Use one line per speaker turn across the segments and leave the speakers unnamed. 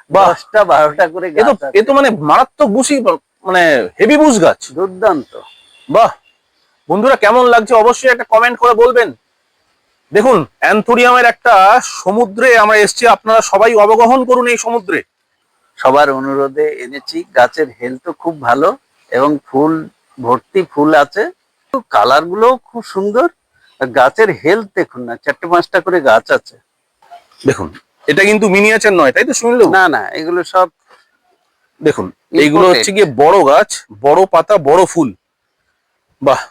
বাহ,
10টা 12টা করে
এ তো
গাছ আছে।
এ তো মানে মারাত্মক বুশি, মানে হেভি বুশ গাছ।
দুর্দান্ত।
বাহ, বন্ধুরা কেমন লাগছে অবশ্যই একটা কমেন্ট করে বলবেন। দেখুন, অ্যান্থোরিয়ামের একটা সমুদ্রে আমরা এসেছি, আপনারা সবাই অবগাহন করুন এই সমুদ্রে।
সবার অনুরোধে এনেছি। গাছের হেলথ খুব ভালো এবং ফুল ভর্তি ফুল আছে। কালার গুলো খুব সুন্দর। আর গাছের হেলথ দেখুন না, 4টে 5টা করে গাছ আছে।
দেখুন, এটা কিন্তু মিনিয়েচার নয়, তাই তো শুনলেও?
না না, এগুলো সব
দেখুন, এইগুলো
ইম্পোর্টেড।
হচ্ছে গিয়ে বড় গাছ, বড় পাতা, বড় ফুল। বাহ,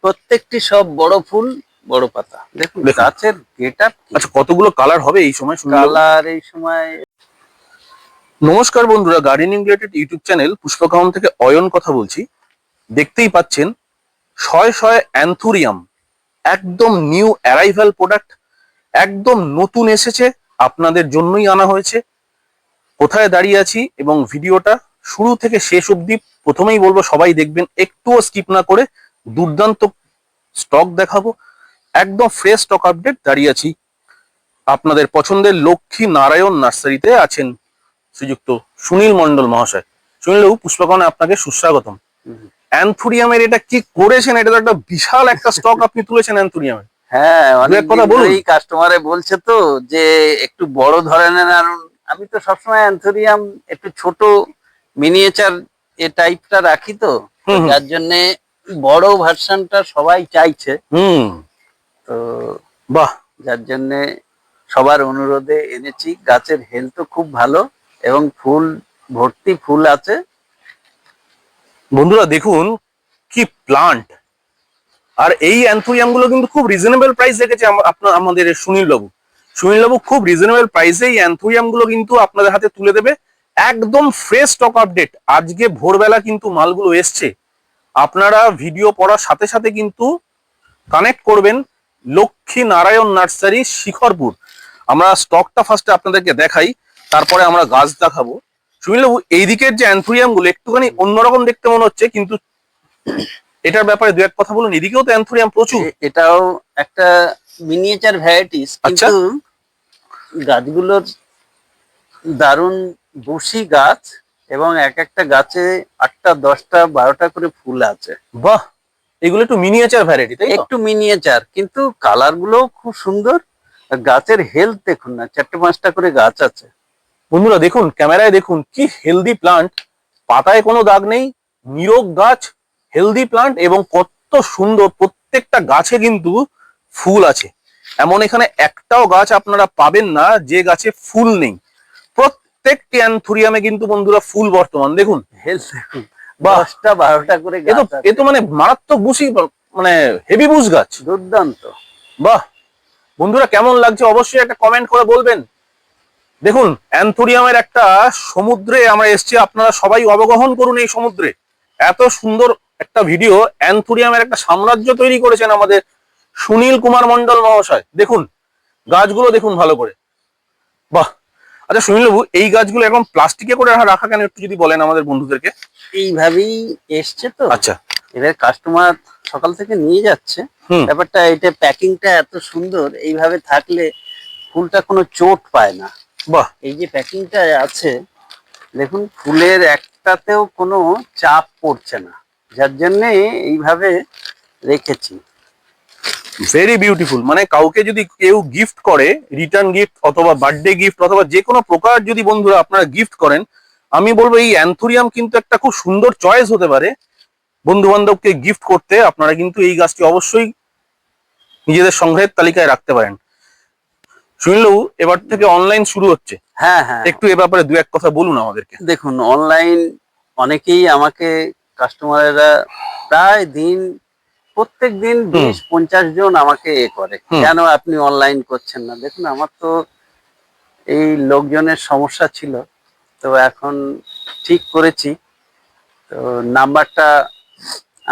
প্রত্যেকটি সব বড় ফুল, বড় পাতা। দেখুন
দেখুন।
গাছের গেটআপ কি,
আচ্ছা, কতগুলো কালার হবে এই সময় শুনলেও?
কালার এই সময়।
নমস্কার বন্ধুরা, গার্ডেনিং রিলেটেড ইউটিউব চ্যানেল পুষ্পকাহন থেকে অয়ন কথা বলছি। দেখতেই পাচ্ছেন শয়ে শয়ে অ্যান্থোরিয়াম, একদম নিউ অ্যারাইভাল প্রোডাক্ট, একদম নতুন এসেছে, আপনাদের জন্যই আনা হয়েছে। কোথায় দাঁড়িয়ে আছি এবং ভিডিওটা শুরু থেকে শেষ অবধি প্রথমেই বলবো সবাই দেখবেন, একটুও স্কিপ না করে। দুর্দান্ত স্টক দেখাবো, একদম ফ্রেশ স্টক আপডেট। দাঁড়িয়ে আছি আপনাদের পছন্দের লক্ষ্মী নারায়ণ নার্সারিতে, আছেন শ্রীযুক্ত সুনীল মণ্ডল মহাশয়। সুনীলবাবু, পুষ্পকনে আপনাকে সুস্বাগতম। অ্যান্থোরিয়ামের এটা কি করেছেন, এটা তো একটা বিশাল একটা স্টক আপনি তুলেছেন অ্যান্থোরিয়ামের।
হ্যাঁ, অনেক
কথা
দিন
বলুন।
ধরেই কাস্টমারে বলছে তো যে একটু বড় ধরনের। আর আমি তো সবসময় অ্যান্থোরিয়াম একটু ছোট মিনিয়েচার এ টাইপটা রাখি, তো
হুম হুম
যার জন্য বড় ভার্সনটা সবাই চাইছে।
হুম।
তো
বাহ,
যার জন্য সবার অনুরোধে এনেছি। গাছের হেলথ খুব ভালো এবং ফুল ভর্তি ফুল আছে।
বন্ধুরা দেখুন কি প্লান্ট। আর এই অ্যান্থোরিয়াম গুলো কিন্তু খুব রিজনেবল প্রাইস রেখেছে আপনার আমাদের সুনীলবাবু। সুনীলবাবু খুব রিজনেবল প্রাইসে এই অ্যান্থোরিয়াম গুলো কিন্তু আপনাদের হাতে তুলে দেবে। একদম ফ্রেশ স্টক আপডেট, আজকে ভোরবেলা কিন্তু মালগুলো এসছে। আপনারা ভিডিও পড়ার সাথে সাথে কিন্তু কানেক্ট করবেন লক্ষ্মী নারায়ণ নার্সারি, শিখরপুর। আমরা স্টকটা ফার্স্টে আপনাদেরকে দেখাই, তারপরে আমরা গাছ দেখাবো। সুনীলবাবু, এই দিকের যে অ্যান্থোরিয়াম গুলো একটুখানি অন্যরকম দেখতে মনে হচ্ছে, কিন্তু এটার ব্যাপারে দু এক কথা বলুন। এদিকেও তো অ্যান্থোরিয়াম প্রচুর।
এটাও একটা মিনিয়েচার ভ্যারাইটিস,
আচ্ছা।
কিন্তু গাছগুলোর দারুণ বসি গাছ এবং এক একটা গাছে 8টা 10টা 12টা করে ফুল আছে।
বাহ, এগুলো একটু মিনিয়েচার ভ্যারাইটি, তাই তো?
একটু মিনিয়েচার, কিন্তু কালার গুলো খুব সুন্দর। আর গাছের হেলথ দেখুন না, 4টে 5টা করে গাছ আছে।
বন্ধুরা দেখুন, ক্যামেরায় দেখুন কি হেলদি প্লান্ট, পাতায় কোনো দাগ নেই, নিরোগ গাছ, হেলদি প্লান্ট, এবং কত সুন্দর প্রত্যেকটা গাছে কিন্তু ফুল আছে। এমন এখানে একটাও গাছ আপনারা পাবেন না যে গাছে ফুল নেই। প্রত্যেকটি অ্যান্থোরিয়ামে কিন্তু বন্ধুরা ফুল বর্তমান। দেখুন,
হেলথ দেখুন,
বাহ,
10টা 12টা করে
এ তো
গাছ
এ
আছে।
তো মানে মারাত্মক বুশি, মানে হেভি বুশ গাছ।
দুর্দান্ত।
বাহ, বন্ধুরা কেমন লাগছে অবশ্যই একটা কমেন্ট করে বলবেন। দেখুন, অ্যান্থোরিয়ামের একটা সমুদ্রে আমরা এসেছি, আপনারা সবাই অবগাহন করুন এই সমুদ্রে। এত সুন্দর একটা ভিডিও, অ্যান্থোরিয়ামের একটা সাম্রাজ্য তৈরি করেছেন আমাদের সুনীল কুমার মণ্ডল মহাশয়। দেখুন গাছগুলো দেখুন ভালো করে। বাহ। আচ্ছা সুনীল বাবু, এই গাছগুলো এখন প্লাস্টিকে করে রাখা কেন, একটু যদি বলেন আমাদের বন্ধুদেরকে।
এইভাবেই এসছে তো,
আচ্ছা।
এবার কাস্টমার সকাল থেকে নিয়ে যাচ্ছে।
হুম।
ব্যাপারটা এটা, প্যাকিংটা এত সুন্দর, এইভাবে থাকলে ফুলটা কোনো চোট পায় না।
বাহ,
এই যে প্যাকিংটা আছে, দেখুন ফুলের একটাতেও কোনো চাপ পড়ছে না, যার জন্যে এইভাবে রেখেছি।
Very beautiful. মানে কাউকে যদি কেউ গিফট করে, রিটার্ন গিফট অথবা বার্থডে গিফট অথবা যে কোনো প্রকার যদি বন্ধুরা আপনারা গিফট করেন, আমি বলবো এই অ্যান্থোরিয়াম কিন্তু একটা খুব সুন্দর চয়েস হতে পারে বন্ধু বান্ধবকে গিফট করতে। আপনারা কিন্তু এই গাছটি অবশ্যই নিজেদের সংগ্রহের তালিকায় রাখতে পারেন। সুনীলবাবু, এবার থেকে অনলাইন শুরু হচ্ছে,
হ্যাঁ হ্যাঁ,
একটু এ ব্যাপারে দু এক কথা বলুন আমাদেরকে।
দেখুন অনলাইন অনেকেই আমাকে, কাস্টমারেরা প্রায় দিন, প্রত্যেক দিন
হুম
20-50 জন আমাকে করে,
হুম।
কেন আপনি অনলাইন করছেন না। দেখুন আমার তো এই লোকজনের সমস্যা ছিল, তো এখন ঠিক করেছি। তো নাম্বারটা,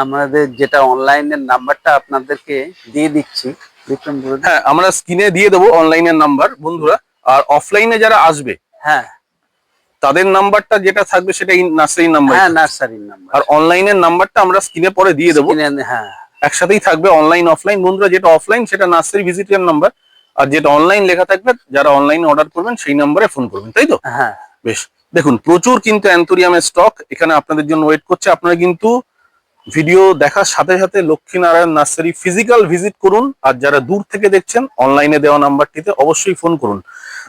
আমাদের যেটা অনলাইনের নাম্বারটা আপনাদেরকে দিয়ে দিচ্ছি। বিক্রম বলুন।
হ্যাঁ, আমরা স্ক্রিনে দিয়ে দেবো অনলাইনের নাম্বার বন্ধুরা। আর অফলাইনে যারা আসবে
হ্যাঁ
তাদের নাম্বারটা যেটা থাকবে সেটা নার্সারির নাম্বার।
হ্যাঁ, নার্সারির নাম্বার।
আর অনলাইনের নাম্বারটা আমরা স্ক্রিনে পরে দিয়ে দেবো।
হ্যাঁ
একসাথেই থাকবে অনলাইন অফলাইন। বন্ধুরা যেটা অফলাইন সেটা নার্সারি ভিজিটের নাম্বার, আর যেটা অনলাইন লেখা থাকবে যারা অনলাইনে অর্ডার করবেন সেই নাম্বারে ফোন করবেন, তাই তো?
হ্যাঁ।
বেশ, দেখুন প্রচুর কিন্তু অ্যান্থোরিয়ামের স্টক এখানে আপনাদের জন্য ওয়েট করছে। আপনারা কিন্তু ভিডিও দেখার সাথে সাথে লক্ষ্মীনারায়ণ নার্সারি ফিজিক্যাল ভিজিট করুন, আর যারা দূর থেকে দেখছেন অনলাইনে দেওয়া নাম্বারটিতে অবশ্যই ফোন করুন।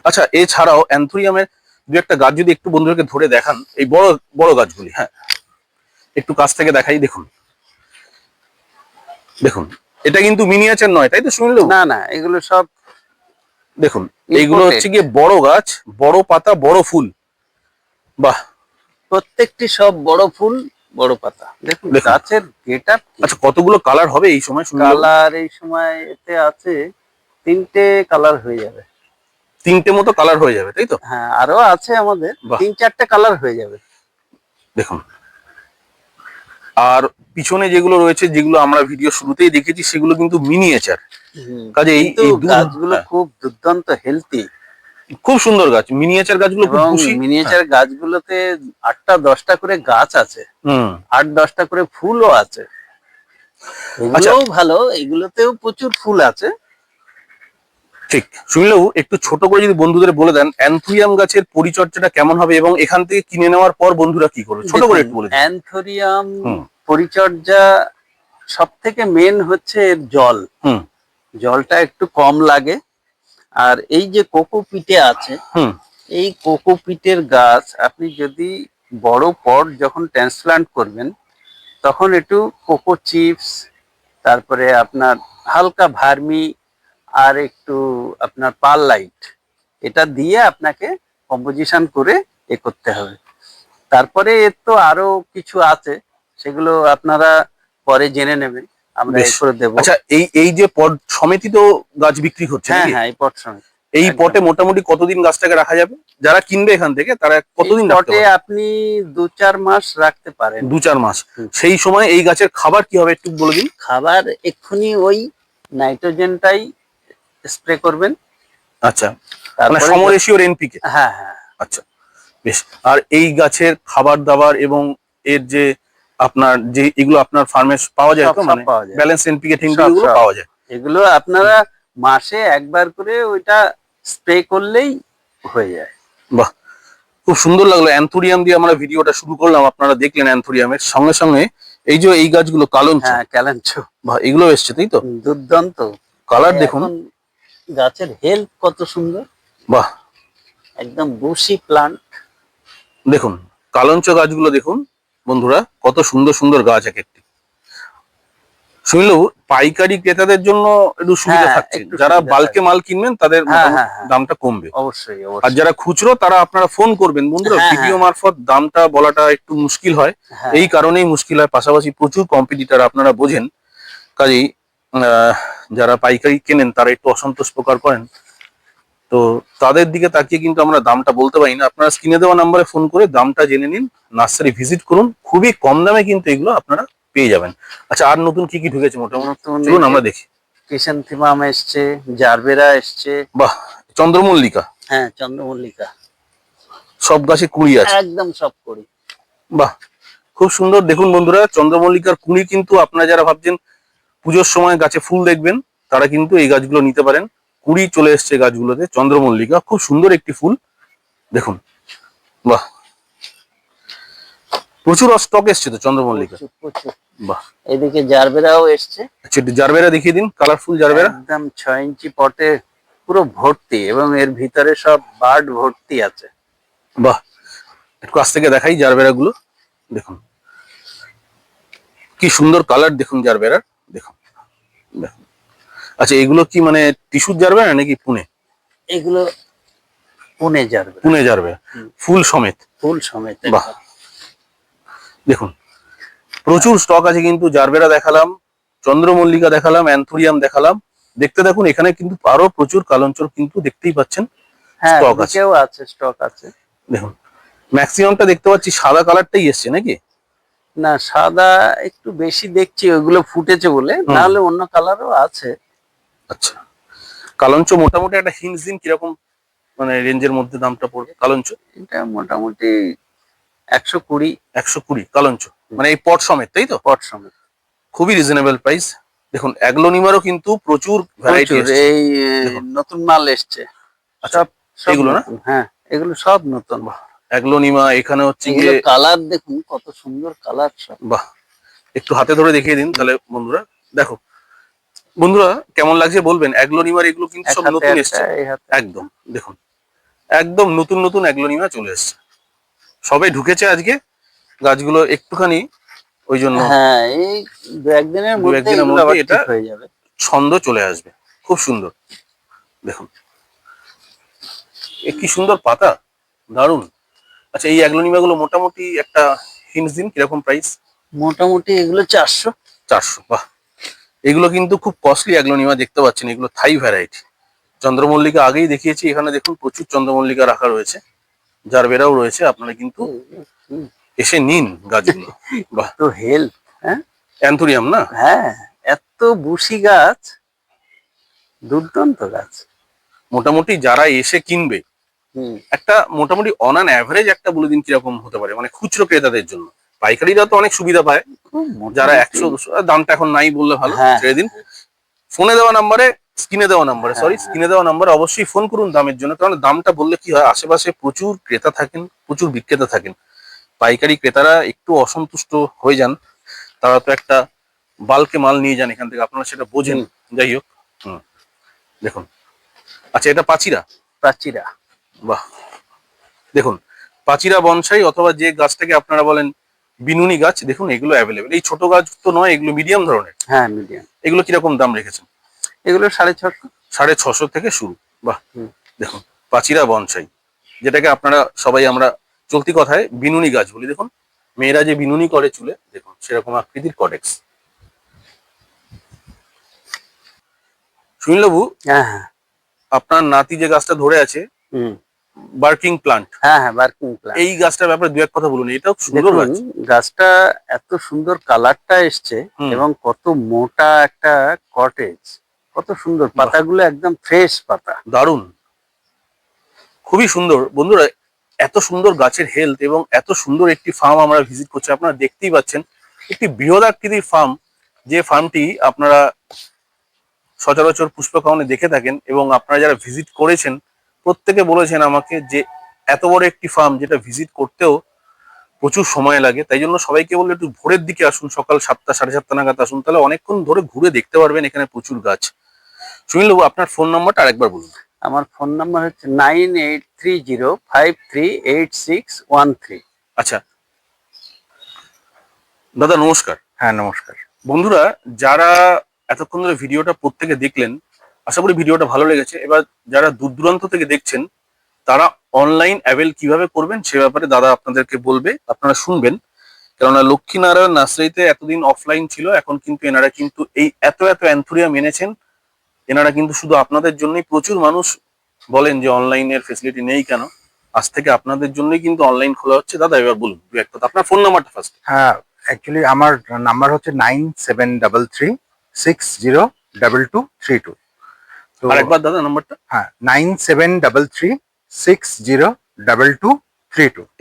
আচ্ছা, এছাড়াও অ্যান্থোরিয়ামের দু একটা গাছ যদি একটু বন্ধুদেরকে ধরে দেখান, এই বড় বড় গাছগুলি, হ্যাঁ একটু কাছ থেকে দেখাই। দেখুন দেখুন, এটা কিন্তু মিনিয়েচার নয়, তাই তো শুনলো?
না না, এগুলো সব
দেখুন এইগুলো
imported।
হচ্ছে গিয়ে বড় গাছ, বড় পাতা, বড় ফুল। বাহ,
প্রত্যেকটি সব বড় ফুল বড় পাতা। দেখুন
দেখুন।
গাছের গেটআপ,
আচ্ছা, কতগুলো কালার হবে এই সময় শুনলো?
কালার এই সময় এতে আছে 3টে কালার হয়ে যাবে।
3টে মতো কালার হয়ে যাবে, তাই তো?
হ্যাঁ, আরো আছে আমাদের
বাহ।
3-4টে কালার হয়ে যাবে।
দেখুন, আর পিছনে যেগুলো রয়েছে, যেগুলো আমরা ভিডিও শুরুতেই দেখেছি, সেগুলো কিন্তু মিনিয়েচার। কাজেই
কিন্তু
এই
গাছগুলো খুব দুর্দান্ত হেলদি
খুব সুন্দর গাছ, মিনিয়েচার গাছগুলো খুব
এবং
খুশি।
মিনিয়েচার গাছগুলোতে 8টা-10টা করে গাছ আছে,
হুম।
8-10টা করে ফুলও আছে। এগুলোও ভালো, এগুলোতেও প্রচুর ফুল আছে।
ঠিক, শুনলেও একটু ছোট করে যদি বন্ধুদের বলে দেন অ্যান্থোরিয়াম গাছের পরিচর্যাটা কেমন হবে এবং এখান থেকে কিনে নেওয়ার পর বন্ধুরা কি করবে, ছোট করে একটু বলে দিন।
অ্যান্থোরিয়াম
হুম।
পরিচর্যা সব থেকে মেন হচ্ছে এর জল।
হুম।
জলটা একটু কম লাগে। আর এই যে কোকোপিটে আছে,
হুম।
এই কোকোপিটের গাছ আপনি যদি বড় পট যখন ট্রান্সপ্লান্ট করবেন, তখন একটু কোকো চিপস, তারপরে আপনার হালকা ভার্মি, আর একটু আপনার পারলাইট, এটা দিয়ে আপনাকে কম্পোজিশন করে এ করতে হবে। তারপরে এর তো আরো কিছু আছে, সেগুলো আপনারা পরে জেনে নেবেন, আমরা এ
বেশ।
করে দেবো।
আচ্ছা, এই এই যে পট সমিতি তো গাছ বিক্রি হচ্ছে
হ্যাঁ
নাকি?
হ্যাঁ, এই পট সমেত।
এই
একদম।
পটে মোটামুটি কতদিন গাছটাকে রাখা যাবে? যারা কিনবে এখান থেকে তারা কতদিন
এই
রাখতে
পটে
পারবে?
আপনি 2-4 মাস রাখতে পারেন।
2-4 মাস।
হুম।
সেই সময় এই গাছের খাবার কি হবে একটু বলে দিন।
খাবার এক্ষুনি ওই নাইট্রোজেনটাই স্প্রে করবেন।
আচ্ছা, মানে
তারপরে
সমরেশিওর এনপিকে।
হ্যাঁ হ্যাঁ,
আচ্ছা, বেশ। আর এই গাছের খাবার দাবার এবং এর যে আপনার যে এগুলো আপনার ফার্মে পাওয়া যায়
সব
তো,
সব
মানে
পাওয়া যায়।
ব্যালেন্স এনপিকে
সব
ঠেঙ্গুলো
সব
পাওয়া যায়?
এগুলো আপনারা মাসে একবার করে ওইটা স্প্রে করলেই হয়ে যায়।
বাহ, খুব সুন্দর লাগলো। অ্যান্থোরিয়াম দিয়ে আমরা ভিডিওটা শুরু করলাম, আপনারা দেখলেন অ্যান্থোরিয়ামের সঙ্গে সঙ্গে এই যে এই গাছগুলো কালঞ্চ,
হ্যাঁ, ক্যালেন্সো
বাহ এগুলো এসছে তাই তো?
দুর্দান্ত
কালার
এই
দেখুন।
এখন গাছের হেলথ কত সুন্দর,
বাহ,
একদম বুশি প্লান্ট।
দেখুন কালঞ্চ গাছগুলো দেখুন বন্ধুরা, কত সুন্দর সুন্দর গাছ এক একটি। শুনলেও পাইকারি ক্রেতাদের জন্য একটু সুবিধা
হ্যাঁ,
থাকছে,
একটু
যারা
সুবিধা
বাল্কে মাল কিনবেন তাদের
হ্যাঁ
মোটামুটি
হ্যাঁ হ্যাঁ,
দামটা কমবে।
অবশ্যই
আর
অবশ্যই।
যারা খুচরো তারা আপনারা ফোন করবেন বন্ধুরা,
হ্যাঁ,
ভিডিও
হ্যাঁ,
মারফত দামটা বলাটা একটু মুশকিল হয়।
হ্যাঁ,
এই কারণেই মুশকিল হয়, পাশাপাশি প্রচুর কম্পিটিটর আপনারা বোঝেন। কাজেই যারা পাইকারি কেনেন তারা একটু অসন্তোষ প্রকার করেন, তো তাদের দিকে তাকিয়ে কিন্তু আমরা দামটা বলতে পারি না। আপনারা স্ক্রিনে দেওয়া নাম্বারে ফোন করে দামটা জেনে নিন, নার্সারি ভিজিট করুন, খুবই কম দামে কিন্তু এগুলো আপনারা পেয়ে যাবেন। আচ্ছা, আর নতুন কি কি ঢুকেছে মোটামুটি
নতুন
চলুন আমরা দেখি।
ক্রিসেন্থেমাম এসছে, জারবেরা এসছে।
বাহ, চন্দ্রমল্লিকা।
হ্যাঁ, চন্দ্রমল্লিকা
সব গাছে কুড়ি আছে,
একদম সব করি।
বাহ খুব সুন্দর। দেখুন বন্ধুরা, চন্দ্রমল্লিকার কুড়ি কিন্তু আপনারা যারা ভাবছেন পুজোর সময় গাছে ফুল দেখবেন, তারা কিন্তু এই গাছগুলো নিতে পারেন। কুড়ি চলে এসছে গাছগুলোতে, চন্দ্রমল্লিকা খুব সুন্দর একটি ফুল দেখুন। বাহ, প্রচুর স্টক এসছে তো চন্দ্রমল্লিকা।
প্রচুর প্রচুর।
বাহ,
এদিকে জারবেরাও এসছে,
আচ্ছা একটু জারবেরা দেখিয়ে দিন, কালারফুল জারবেরা।
একদম 6 ইঞ্চি পটে পুরো ভর্তি, এবং এর ভিতরে সব বার্ড ভর্তি আছে।
বাহ, একটু কাছ থেকে দেখাই জারবেরা গুলো দেখুন, কি সুন্দর কালার দেখুন জারবেরার, দেখুন দেখুন। আচ্ছা, এগুলো কি মানে টিস্যুর জারবেরা নাকি পুনে?
এগুলো পুনে জারবেরা,
পুনে জারবেরা, ফুল সমেত।
ফুল সমেত।
বাহ, দেখুন প্রচুর স্টক আছে কিন্তু। জারবেরা দেখালাম, চন্দ্রমল্লিকা দেখালাম, অ্যান্থোরিয়াম দেখালাম। দেখতে দেখুন এখানে কিন্তু আরো প্রচুর কালঞ্চর কিন্তু দেখতেই পাচ্ছেন
হ্যাঁ,
স্টক আছে।
এদিকেও আছে, স্টক আছে।
দেখুন ম্যাক্সিমামটা দেখতে পাচ্ছি সাদা কালারটাই এসছে নাকি?
না, সাদা একটু বেশি দেখছি, ওইগুলো ফুটেছে বলে, না হলে অন্য কালারও আছে।
আচ্ছা, কালঞ্চ মোটামুটি একটা হিন্টস দিন কিরকম মানে রেঞ্জের মধ্যে দামটা পড়বে কালঞ্চ?
এটা মোটামুটি 120।
120 কালঞ্চ, মানে এই পট সমেত তাই তো?
পট সমেত
খুবই রিজনেবল প্রাইস। দেখুন অ্যাগ্লোনিমারও কিন্তু প্রচুর ভ্যারাইটি
প্রচুর।
এসছে।
এই
দেখুন।
নতুন মাল এসছে
আচ্ছা,
সব, সব
এগুলো না?
নতুন। হ্যাঁ, এগুলো সব নতুন।
অ্যাগ্লোনিমা, এখানে হচ্ছে
এগুলো
গিয়ে
কালার দেখুন কত সুন্দর কালার সব।
বাহ, একটু হাতে ধরে দেখিয়ে দিন তাহলে বন্ধুরা দেখো। বন্ধুরা কেমন লাগছে বলবেন। অ্যাগ্লোনিমার এগুলো কিন্তু
এক
সব
হাতে
নতুন
একটা,
এসছে,
এই হাতে
একদম দেখুন, একদম নতুন নতুন অ্যাগ্লোনিমা চলে এসছে, সবাই ঢুকেছে আজকে গাছগুলো একটুখানি, ওই জন্য
হ্যাঁ, এই দু একদিনের
দু
মধ্যে
একদিনের
এগুলো
মধ্যে
আবার
এটা
ঠিক হয়ে যাবে।
ছন্দ চলে আসবে, খুব সুন্দর দেখুন। এ কি সুন্দর পাতা, দারুণ। আচ্ছা, এই অ্যাগ্লোনিমা গুলো মোটামুটি একটা হিন্টস দিন, কিরকম প্রাইস?
মোটামুটি এগুলো 400।
400, বাহ। এগুলো কিন্তু খুব কস্টলি অ্যাগ্লোনিমা, দেখতে পাচ্ছেন এগুলো থাই ভ্যারাইটি। চন্দ্রমল্লিকা আগেই দেখিয়েছি, এখানে দেখুন প্রচুর চন্দ্রমল্লিকা রাখা রয়েছে, জারবেরাও রয়েছে, আপনারা কিন্তু এসে নিন গাছগুলো। বাহ,
তো হেল্প, হ্যাঁ
অ্যান্থুরিয়াম না?
হ্যাঁ, এত বুশি গাছ, দুর্দান্ত গাছ।
মোটামুটি যারা এসে কিনবে,
হুম।
একটা মোটামুটি অন অ্যান অ্যাভারেজ একটা বলে দিন কিরকম হতে পারে, মানে খুচরো ক্রেতাদের জন্য। পাইকারিরা তো অনেক সুবিধা পায়,
খুব
যারা
মোটামুটি।
100 200, দামটা এখন নাই বললে ভালো,
হ্যাঁ
ছেড়ে দিন। ফোনে দেওয়া নাম্বারে, স্ক্রিনে দেওয়া নাম্বারে,
হ্যাঁ
সরি স্ক্রিনে দেওয়া নাম্বারে অবশ্যই ফোন করুন দামের জন্য, কারণ দামটা বললে কি হয়, আশেপাশে প্রচুর ক্রেতা থাকেন, প্রচুর বিক্রেতা থাকেন। পাইকারি ক্রেতারা একটু অসন্তুষ্ট হয়ে যান, তারা তো একটা বাল্কে মাল নিয়ে যান এখান থেকে, আপনারা সেটা বোঝেন।
হুম।
যাই হোক, হুম, দেখুন। আচ্ছা, এটা পাচিরা,
প্রাচীরা।
বাহ, দেখুন পাচিরা বনসাই অথবা যে গাছটাকে আপনারা বলেন বিনুনি গাছ, দেখুন এগুলো অ্যাভেলেবেল। এই ছোট গাছ তো নয়, এগুলো মিডিয়াম ধরনের।
হ্যাঁ, মিডিয়াম।
এগুলো কিরকম দাম রেখেছেন?
এগুলো 650।
650 থেকে শুরু, বাহ।
হুম।
দেখুন পাচিরা বনসাই, যেটাকে আপনারা সবাই আমরা চলতি কথায় বিনুনি গাছ বলি। দেখুন মেয়েরা যে বিনুনি করে চুলে, দেখুন সেরকম আকৃতির কটেক্স। সুনীলবাবু,
হ্যাঁ হ্যাঁ।
আপনার নাতি যে গাছটা ধরে আছে,
হুম।
বার্কিং প্লান্ট,
হ্যাঁ হ্যাঁ, বার্কিং প্ল্যান্ট।
এই গাছটার ব্যাপারে দু এক কথা বলুন, এটাও সুন্দর
দেখুন
গাছ।
গাছটা এত সুন্দর কালারটা এসছে,
হুম,
এবং কত মোটা একটা কটেজ, কত সুন্দর
বাহ,
পাতাগুলো, একদম ফ্রেশ পাতা।
দারুণ, খুবই সুন্দর। বন্ধুরা, এত সুন্দর গাছের হেলথ এবং এত সুন্দর একটি ফার্ম আমরা ভিজিট করছি, আপনারা দেখতেই পাচ্ছেন একটি বৃহদাকৃতির ফার্ম, যে ফার্মটি আপনারা সচরাচর পুষ্পকাওয়ানে দেখে থাকেন, এবং আপনারা যারা ভিজিট করেছেন প্রত্যেকে বলেছেন আমাকে যে এত বড় একটি ফার্ম যেটা ভিজিট করতেও প্রচুর সময় লাগে, তাই জন্য সবাইকে বললে একটু ভোরের দিকে আসুন, সকাল 7টা 7:30 নাগাদ আসুন, তাহলে অনেকক্ষণ ধরে ঘুরে দেখতে পারবেন এখানে প্রচুর গাছ। সুনীলবাবু, আপনার ফোন নাম্বারটা আরেকবার বলুন।
আমার ফোন নাম্বার হচ্ছে 9830538613।
আচ্ছা দাদা, নমস্কার।
হ্যাঁ, নমস্কার।
বন্ধুরা, যারা এতক্ষণ ধরে ভিডিওটা প্রত্যেকে দেখলেন, আশা করি ভিডিওটা ভালো লেগেছে। এবার যারা দূর দূরান্ত থেকে দেখছেন, তারা অনলাইন অ্যাভেল কিভাবে করবেন সে ব্যাপারে দাদা আপনাদেরকে বলবে, আপনারা শুনবেন। কেননা লক্ষ্মীনারায়ণ নার্সারিতে এতদিন অফলাইন ছিল, এখন কিন্তু এনারা কিন্তু এই এত এত অ্যান্থুরিয়াম এনেছেন, এনারা কিন্তু শুধু আপনাদের জন্যই। প্রচুর মানুষ বলেন যে অনলাইনের ফেসিলিটি নেই কেন, আজ থেকে আপনাদের জন্যই কিন্তু অনলাইন খোলা হচ্ছে। দাদা এবার বলুন দু এক কথা, আপনার ফোন নাম্বারটা ফার্স্ট।
হ্যাঁ, অ্যাকচুয়ালি আমার নাম্বার হচ্ছে 9733602232। তো
আরেকবার দাদা নাম্বারটা।
হ্যাঁ, 9733602232।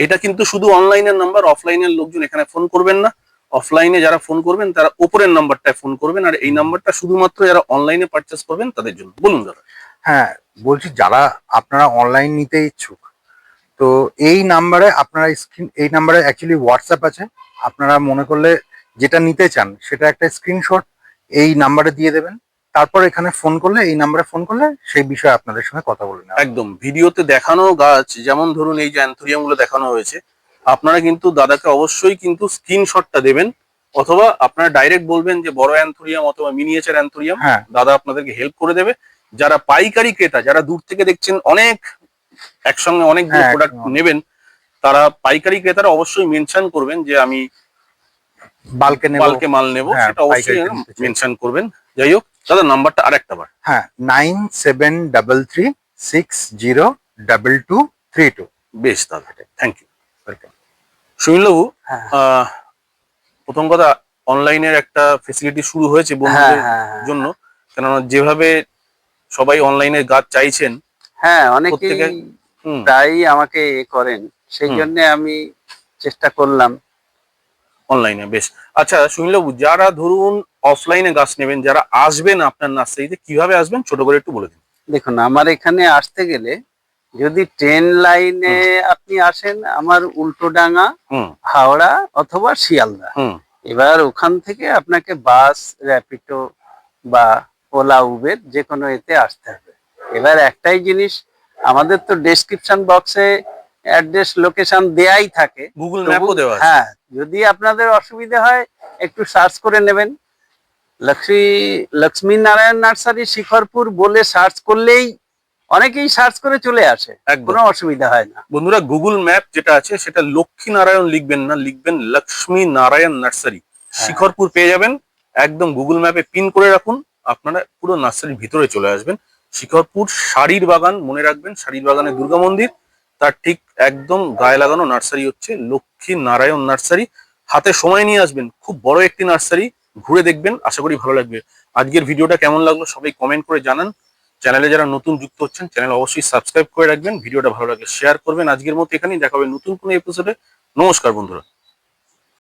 এটা কিন্তু শুধু অনলাইনের নাম্বার, অফলাইনের লোকজন এখানে ফোন করবেন না। অফলাইনে যারা ফোন করবেন তারা ওপরের নাম্বারটায় ফোন করবেন, আর এই নাম্বারটা শুধুমাত্র যারা অনলাইনে পারচেস করবেন তাদের জন্য। বলুন দাদা।
হ্যাঁ, বলছি যারা আপনারা অনলাইন নিতে ইচ্ছুক, তো এই নাম্বারে আপনারা এই নাম্বারে অ্যাকচুয়ালি হোয়াটসঅ্যাপ আছে। আপনারা মনে করলে যেটা নিতে চান সেটা একটা স্ক্রিনশট এই নাম্বারে দিয়ে দেবেন, তারপর এখানে ফোন করলে, এই নাম্বারে ফোন করলে সেই বিষয়ে আপনাদের সঙ্গে কথা বলে নেওয়া হবে।
একদম ভিডিওতে দেখানো গাছ, যেমন ধরুন এই যে অ্যান্থোরিয়াম গুলো দেখানো হয়েছে, আপনারা কিন্তু দাদাকে অবশ্যই কিন্তু স্ক্রিনশটটা দেবেন, অথবা আপনারা ডাইরেক্ট বলবেন যে বড় অ্যান্থোরিয়াম অথবা মিনিয়েচার অ্যান্থোরিয়াম,
হ্যাঁ,
দাদা আপনাদেরকে হেল্প করে দেবে। যারা পাইকারি ক্রেতা, যারা দূর থেকে দেখছেন অনেক একসঙ্গে অনেকগুলো
হ্যাঁ,
প্রোডাক্ট নেবেন, তারা পাইকারি ক্রেতারা অবশ্যই মেনশন করবেন যে আমি
বাল্কে নেব।
বাল্কে মাল নেব,
হ্যাঁ,
সেটা অবশ্যই
পাইকারিতে নিতে চাই।
মেনশন করবেন। যাই হোক দাদা, নাম্বারটা আরেকটা বার।
হ্যাঁ, 9733602232।
বেশ দাদা, থ্যাংক ইউ, ওয়েলকাম। সুনীলবাবু,
হ্যাঁ
প্রথম কথা, অনলাইনের একটা ফেসিলিটি শুরু হয়েছে
হ্যাঁ
বন্ধুদের
হ্যাঁ হ্যাঁ।
জন্য, কেননা যেভাবে সবাই অনলাইনে গাছ চাইছেন
হ্যাঁ, অনেকেই
প্রত্যেকে। হুম,
প্রায়ই আমাকে করেন, সেই
হুম।
জন্য আমি চেষ্টা করলাম।
অনলাইনে বেশ। আচ্ছা সুনীলবাবু, যারা ধরুন অফলাইনে গাছ নেবেন, যারা আসবেন আপনার নার্সারিতে, কিভাবে আসবেন ছোট করে একটু বলে দিন।
দেখুন, আমার এখানে আসতে গেলে যদি ট্রেন লাইনে আপনি আসেন আমার উল্টোডাঙ্গা,
হুম
হাওড়া অথবা শিয়ালদা,
হুম
এবার ওখান থেকে আপনাকে বাস, র্যাপিডো বা ওলা, উবের যে কোনো এতে আসতে হবে। এবার একটাই জিনিস, আমাদের তো ডেসক্রিপশন বক্সে অ্যাড্রেস লোকেশন দেয়াই থাকে,
গুগল
তবু-
ম্যাপও দেওয়া আছে।
হ্যাঁ, যদি আপনাদের অসুবিধা হয় একটু সার্চ করে নেবেন। লক্ষ্মী নারায়ণ নার্সারি শিখরপুর বলে সার্চ করলেই অনেকেই সার্চ করে চলে আসে,
একদম।
কোনো অসুবিধা হয় না।
বন্ধুরা, গুগল ম্যাপ যেটা আছে সেটা লক্ষ্মী নারায়ণ লিখবেন না, লিখবেন লক্ষ্মী নারায়ণ নার্সারি, শিখরপুর পেয়ে যাবেন। একদম গুগল ম্যাপে পিন করে রাখুন, আপনারা পুরো নার্সারির ভিতরে চলে আসবেন। শিখরপুর শাড়ির বাগান, মনে রাখবেন শাড়ির বাগানে দুর্গা মন্দির, তার ঠিক একদম গায়ে লাগানো নার্সারি হচ্ছে লক্ষ্মী নারায়ণ নার্সারি। হাতে সময় নিয়ে আসবেন, খুব বড় একটি নার্সারি, ঘুরে দেখবেন, আশা করি ভালো লাগবে। আজকের ভিডিওটা কেমন লাগলো সবাই কমেন্ট করে জানান। চ্যানেলে যারা নতুন যুক্ত হচ্ছেন চ্যানেল অবশ্যই সাবস্ক্রাইব করে রাখবেন, ভিডিওটা ভালো লাগলে শেয়ার করবেন। আজকের মতো এখানেই দেখা হবে নতুন কোনো এপিসোডে। নমস্কার বন্ধুরা।